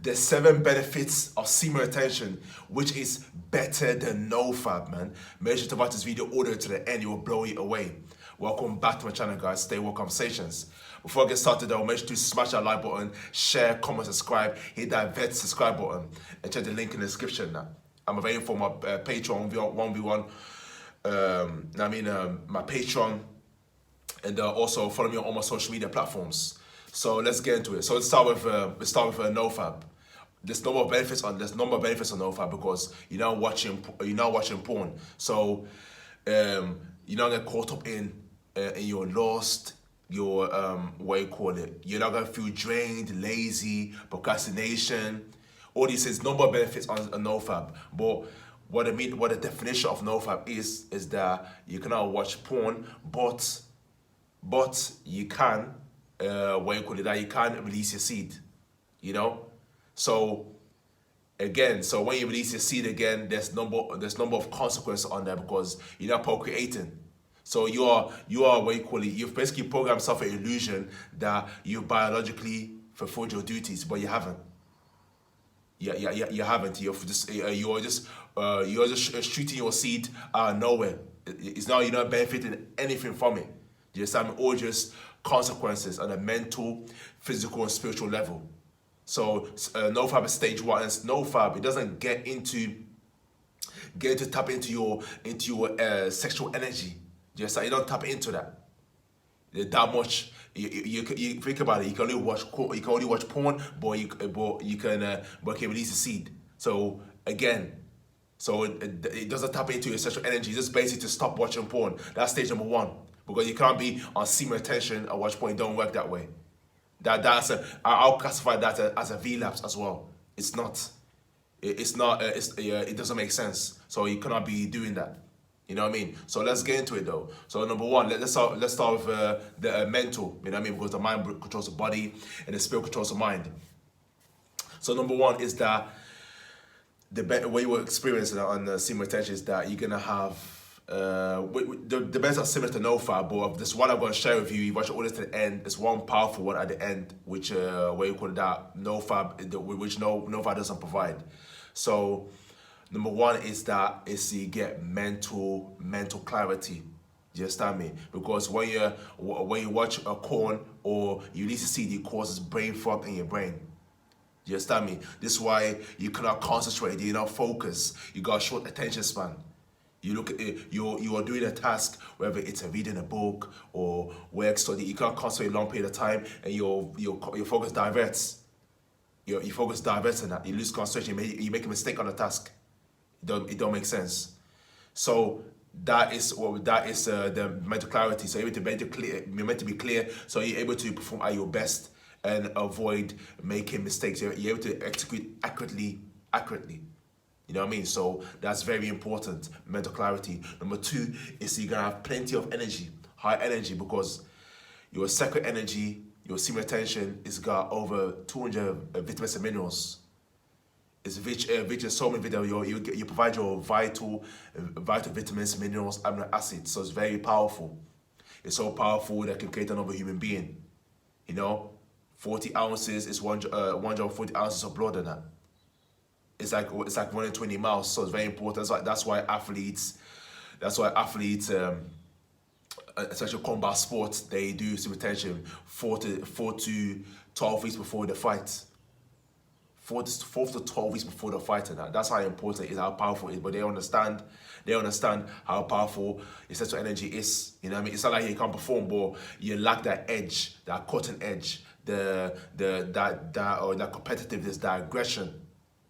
The 7 benefits of semen retention, which is better than Nofap, man. Make sure to watch this video all the way to the end, it will blow you away. Welcome back to my channel, guys. Stay well Conversations. Before I get started though, make sure to smash that like button, share, comment, subscribe, hit that vet subscribe button, and check the link in the description now. I'm available for my Patreon 1v1, my Patreon, and also follow me on all my social media platforms. So let's get into it. So let's start with Nofap. There's number of benefits on Nofap because you're not watching porn. So you're not gonna get caught up in your lost, your you're not gonna feel drained, lazy, procrastination. All these is number of benefits on Nofap. But what the definition of Nofap is that you cannot watch porn, but you can that you can release your seed, you know. So again, so when you release your seed again, there's number of consequences on that because you're not procreating. So you've basically programmed yourself an illusion that you biologically fulfilled your duties, but you haven't. You haven't. You're just shooting your seed out of nowhere. You're not benefiting anything from it. You understand? All just consequences on a mental, physical, and spiritual level. So Nofap is stage 1, and Nofap, it doesn't get to tap into your sexual energy. You don't tap into that much. You think about it. You can only watch porn, but you can release the seed. So again, it doesn't tap into your sexual energy. Just basically to stop watching porn. That's stage number 1. Because you can't be on semen retention and watch porn. It don't work that way. I'll classify that as a relapse as well. It doesn't make sense. So you cannot be doing that. You know what I mean? So let's get into it though. So number 1, let's start with the mental. You know what I mean? Because the mind controls the body and the spirit controls the mind. So number 1 is that the way you will experience on the semen retention is that you're gonna have the best are similar to Nofap, but this one I'm going to share with you. You watch all this to the end. There's one powerful one at the end, which where you call that Nofap, which Nofap doesn't provide. So number 1 is you get mental clarity. Do you understand me? Because when you watch a porn or you release a seed, it causes brain fog in your brain. Do you understand me? This is why you cannot concentrate. You cannot focus. You got a short attention span. You look at it, you are doing a task, whether it's reading a book or work study. You can't concentrate a long period of time, and your focus diverts. Your focus diverts in that. You lose concentration. You make a mistake on the task. It don't make sense. So that is the mental clarity. So you're meant to be clear. So you're able to perform at your best and avoid making mistakes. You're able to execute accurately. You know what I mean? So that's very important, mental clarity. Number 2 is you're gonna have plenty of energy, high energy, because your sacred energy, your semen retention, is got over 200 vitamins and minerals. It's rich in so many vitamins. You provide your vital vitamins, minerals, amino acids. So it's very powerful. It's so powerful that it can create another human being. You know, 40 ounces is 140 ounces of blood in that. It's like running 20 miles, so it's very important. That's why athletes, especially combat sports, they do semen retention 4 to 12 weeks before the fight. 4 to 12 weeks before the fight, and that's how important it is, how powerful it is. But they understand how powerful your sexual energy is. You know what I mean? It's not like you can't perform, but you lack that edge, that cutting edge, that competitiveness, that aggression.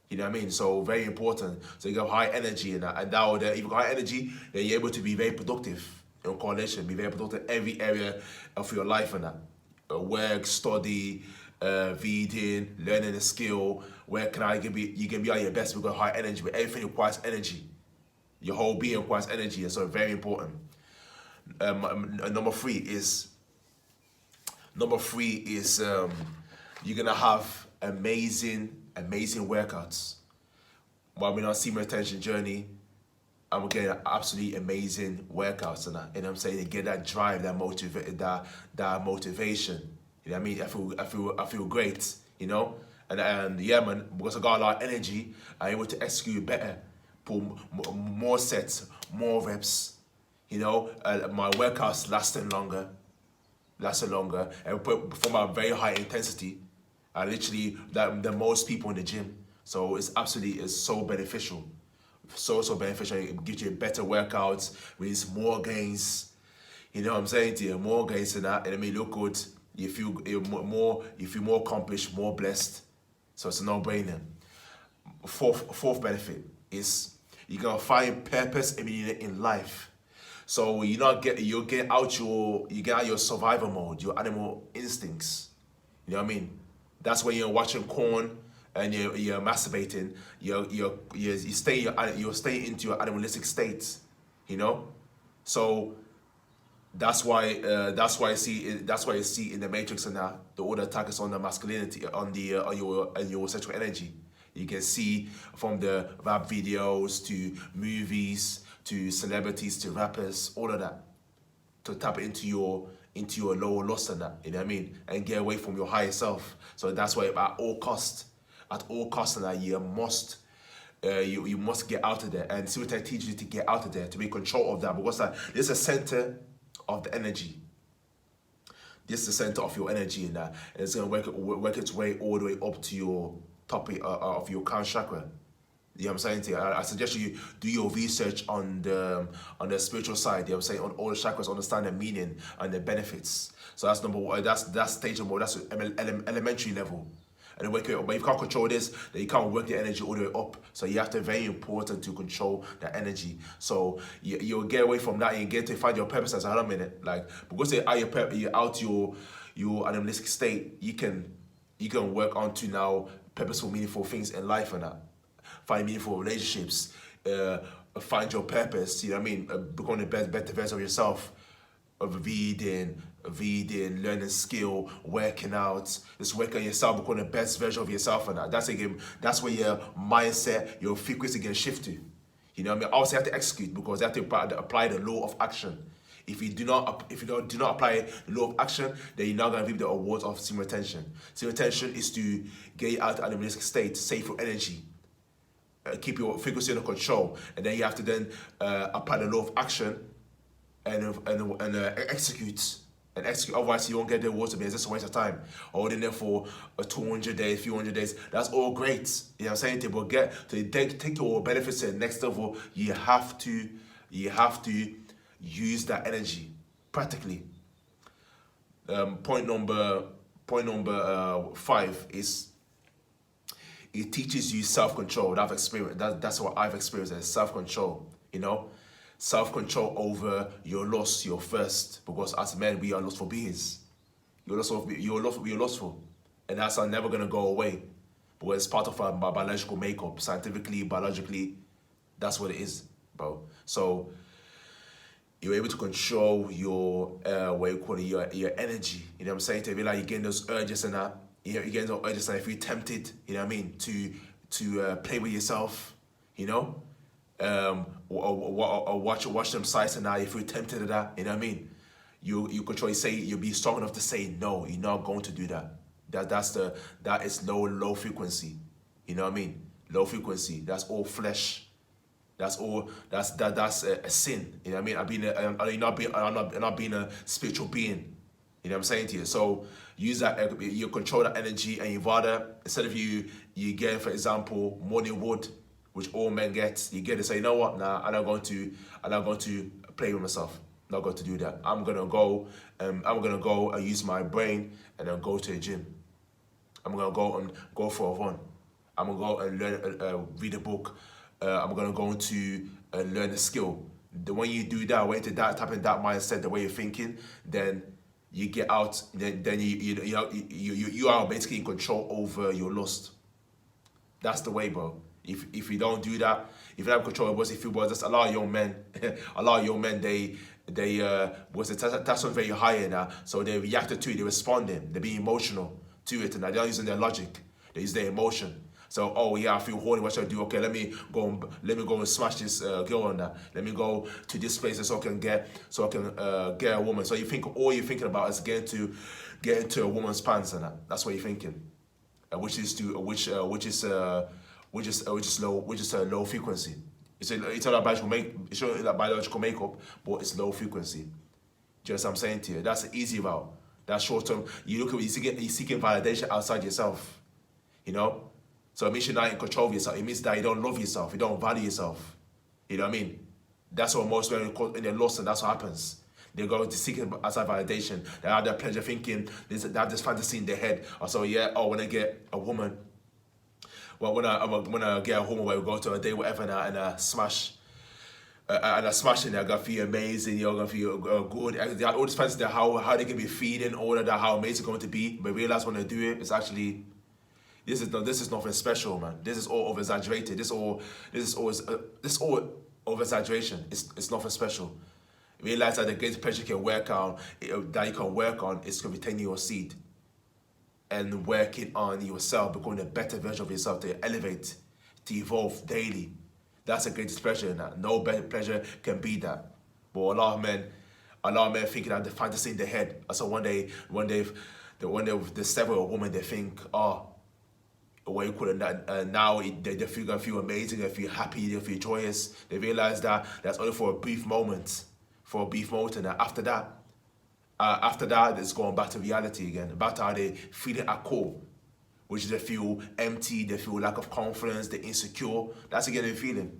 You know what I mean? So very important. So you have high energy and if you got high energy, then you're able to be very productive in correlation, be very productive in every area of your life and that. Work, study, reading, learning a skill. You can be at your best because high energy, but everything requires energy. Your whole being requires energy, and so very important. Number 3 is you're gonna have amazing workouts. While we're on semen retention journey, I'm getting absolutely amazing workouts and that. You know what I'm saying? To get that drive, that motivation. You know what I mean? I feel great, you know? And yeah, man, because I got a lot of energy, I'm able to execute better, pull more sets, more reps. You know, my workouts lasting longer, and perform at very high intensity. Literally, the most people in the gym. So it's so beneficial, so beneficial. It gives you better workouts, means more gains. You know what I'm saying to you? More gains than that, and it may look good. You feel more accomplished, more blessed. So it's a no-brainer. Fourth benefit is you're gonna find purpose and meaning in life. So you get out your survival mode, your animal instincts. You know what I mean? That's when you're watching corn and you're masturbating. You stay into your animalistic state. You know, so that's why you see in the Matrix and that the order attack is on the masculinity, on your sexual energy. You can see from the rap videos to movies to celebrities to rappers, all of that, to tap into your lower lust and that, you know what I mean, and get away from your higher self. So that's why at all cost and that you must get out of there, and see what I teach you to get out of there, to be in control of that, because this is the center of the energy. This is the center of your energy in that, and it's gonna work its way all the way up to your top of your crown chakra. You know what I'm saying to you? I suggest you do your research on the spiritual side. You know what I'm saying, on all the chakras, understand the meaning and the benefits. So that's number one. That's stage number one. That's elementary level. And then but if you can't control this, then you can't work the energy all the way up. So you have to, very important to control the energy. So you'll get away from that and you get to find your purpose as a minute. Like, because you're out your animalistic state, you can work on to now purposeful, meaningful things in life and that. Find meaningful relationships, find your purpose, you know what I mean? Become the better version of yourself, of reading, learning skill, working out, just work on yourself, become the best version of yourself and that. That's where your mindset, your frequency can shift to. You know what I mean? Obviously you have to execute, because you have to apply the law of action. If you do not apply the law of action, then you're not gonna reap the rewards of semen retention. Semen retention is to get you out of animalistic state, save your energy. Keep your frequency under control, and then you have to then apply the law of action and execute. Otherwise you won't get the rewards. It's just a waste of time. Holding there for 200 days, few hundred days, that's all great. You know what I'm saying? But take your benefits to the next level, you have to use that energy practically. Point number 5 is, it teaches you self-control. That's what I've experienced as self-control, you know? Self-control over your lust, your thirst, because as men, we are lustful beings. You're lustful. And that's never gonna go away. But it's part of our biological makeup. Scientifically, biologically, that's what it is, bro. So you're able to control your your energy. You know what I'm saying? To be like, you getting those urges and that. You know, you get those urges, and if you're tempted, you know what I mean, to play with yourself, you know, or watch them sites and that. If you're tempted to that, you know what I mean, you control. You say, you'll be strong enough to say no. You're not going to do that. That is low frequency. You know what I mean? Low frequency. That's all flesh. That's a sin. You know what I mean? I'm not being a spiritual being. You know what I'm saying to you? So use that. You control that energy, and you rather, instead of you get, for example, morning wood, which all men get, you get to say, you know what? Nah, I'm not going to play with myself. I'm not going to do that. I'm gonna go and use my brain, and then go to the gym. I'm gonna go for a run. I'm gonna go and learn, read a book. I'm gonna go to learn a skill. When you do that, when you tap in that mindset, the way you're thinking, then you get out. Then you are basically in control over your lust. That's the way, bro. If you don't do that, if you don't have control over it, just a lot of young men, they was the testosterone very high now, so they reacted to it. They responding. They're being emotional to it, and they're not using their logic. They use their emotion. So, oh yeah, I feel horny. What should I do? Okay, let me go and smash this girl on that. Let me go to this place so I can get a woman. So you think all you're thinking about is get into a woman's pants and that. That's what you're thinking. which is low frequency. It's not like biological makeup, but it's low frequency. Just I'm saying to you, that's the easy route. That's short term. You look at you're seeking validation outside yourself. You know, so it means you're not in control of yourself. It means that you don't love yourself, you don't value yourself. You know what I mean? That's what most men in their lost, and that's what happens. They go to seeking outside validation. They have their pleasure thinking. They have this fantasy in their head. So yeah, when I get a woman, well, when I get a woman, where we go to a day, whatever, and I smash. And I smash it, they're gonna feel amazing, you're gonna feel good. They have all this fantasy how they can be feeling, all of that, how amazing it's going to be. But realize when they do it, it's actually this is nothing special, man. This is all over exaggerated. This is all over exaggeration. It's nothing special. Realize that the greatest pleasure you can work on, that you can work on, is to retain your seed and working on yourself, becoming a better version of yourself, to elevate, to evolve daily. That's the greatest pleasure in that. No better pleasure can be that. But a lot of men thinking that the fantasy in their head. So when they several a woman, they think, oh, what you call it, now they feel amazing, they feel happy, they feel joyous. They realize that that's only for a brief moment, and after that, it's going back to reality again, back to how they feel it at core, which is they feel empty, they feel lack of confidence, they're insecure. That's again a feeling.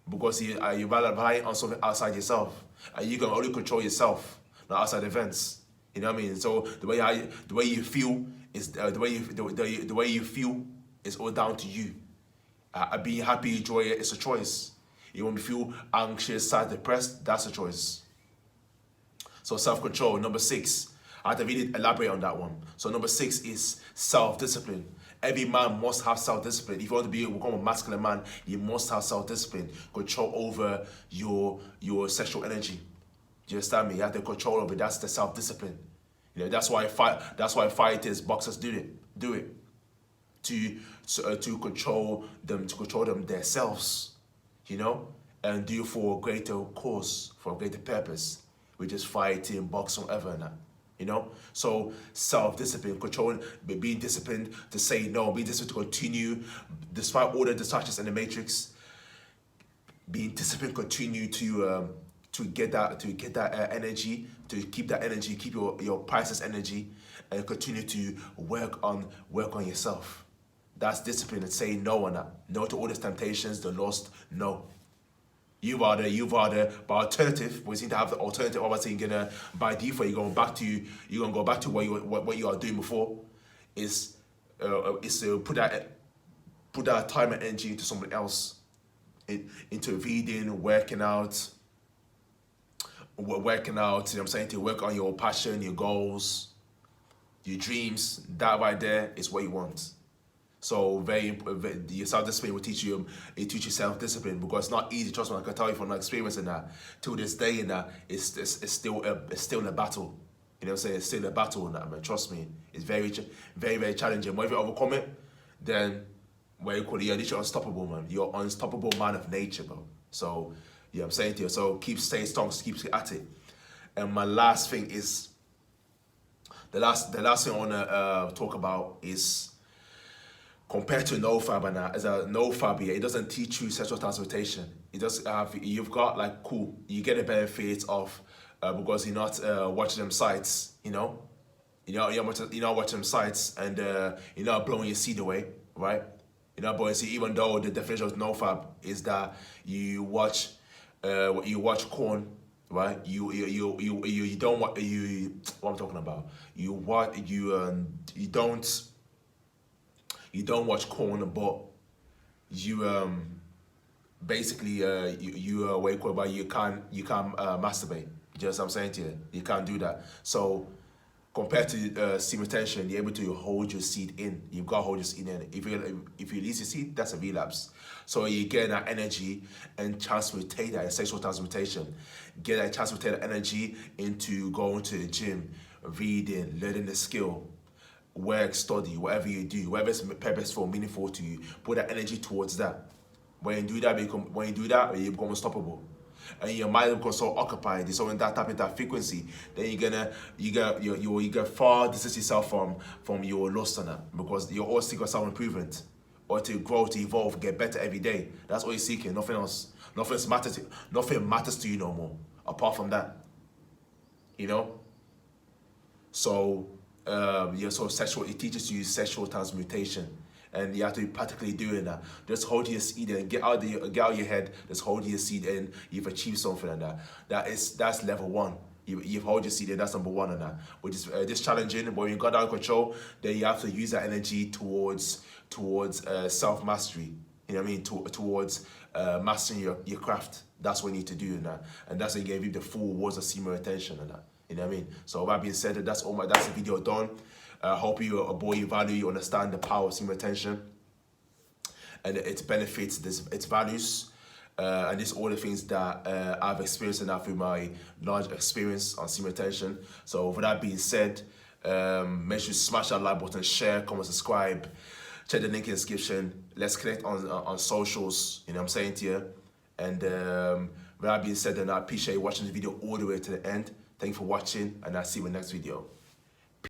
Because you're relying on something outside yourself. And you can only control yourself, not outside events. You know what I mean? So the way you feel is the way you feel is all down to you. Being happy, joy, it's a choice. You want to feel anxious, sad, depressed, that's a choice. So self-control, number 6. I have to really elaborate on that one. So number 6 is self-discipline. Every man must have self-discipline. If you want to become a masculine man, you must have self-discipline. Control over your sexual energy. Do you understand me? You have to control over it. That's the self-discipline. You know, that's why fighters, boxers do it. To control them themselves. You know? And do it for a greater cause, for a greater purpose. Which is fighting, boxing, whatever and that. You know, so self-discipline, controlling, being disciplined to say no, being disciplined to continue despite all the distractions in the matrix. Being disciplined, continue to get that energy, to keep that energy, keep your priceless energy, and continue to work on yourself. That's discipline, and saying no on that. No to all these temptations, the lust. No. You've rather, but alternative, we seem to have the alternative. Obviously, you're gonna, by default, you're going to go back to what you are doing before, is to put that time and energy into something else, into reading, working out. You know what I'm saying? To work on your passion, your goals, your dreams. That right there is what you want. So your self-discipline will teach you self-discipline, because it's not easy. Trust me, I can tell you from my experience in that. Till this day, in that, it's still a battle. You know what I'm saying? It's still a battle in that, man. Trust me, it's very, very, very challenging. But if you overcome it, then you're unstoppable, man. You're unstoppable man of nature, bro. So yeah, I'm saying to you. So stay strong, keep at it. And my last thing is the last thing I wanna talk about is, compared to Nofap, and as a Nofap, it doesn't teach you sexual transmutation. It does have, you've got you get the benefits of because you're not watching them sites, you're not watching them sites, and you're not blowing your seed away, right? You're not blowing your seed, even though the definition of Nofap is that you watch corn, right? You don't what I'm talking about. You don't watch corn, but you basically wake up, but you can't masturbate. Just I'm saying to you, you can't do that. So compared to semen retention, you're able to hold your seed in. You've got to hold your seed in. If you release your seed, that's a relapse. So you get that energy and transmutate that, sexual transmutation. Get that transmutated energy into going to the gym, reading, learning the skill. Work, study, whatever you do, whatever is purposeful, meaningful to you, put that energy towards that. When you do that, you become unstoppable. and your mind becomes so occupied, you're so in that type of that frequency, then you get far distance yourself from your lust on that, because you're always seeking self improvement, or to grow, to evolve, get better every day. That's all you're seeking. Nothing else. Nothing matters to you no more apart from that. You know. So so sexual. It teaches you sexual transmutation. And you have to be practically doing that. Just hold your seed and get out of your head. Just hold your seed and you've achieved something like that. That's level one. You've hold your seed and that's number one on that. Which is just challenging. But when you got down control, then you have to use that energy towards self mastery. You know what I mean? Towards mastering your craft. That's what you need to do in that. And that's when you give the full words of semen retention and that. You know what I mean? So with that being said, that's the video done. Hope you value, you understand the power of semen retention and its benefits, its values, and this all the things that I've experienced and through my large experience on semen retention. So with that being said, make sure you smash that like button, share, comment, subscribe, check the link in the description. Let's connect on socials. You know what I'm saying to you. And with that being said, then I appreciate you watching the video all the way to the end. Thank you for watching, and I'll see you in the next video.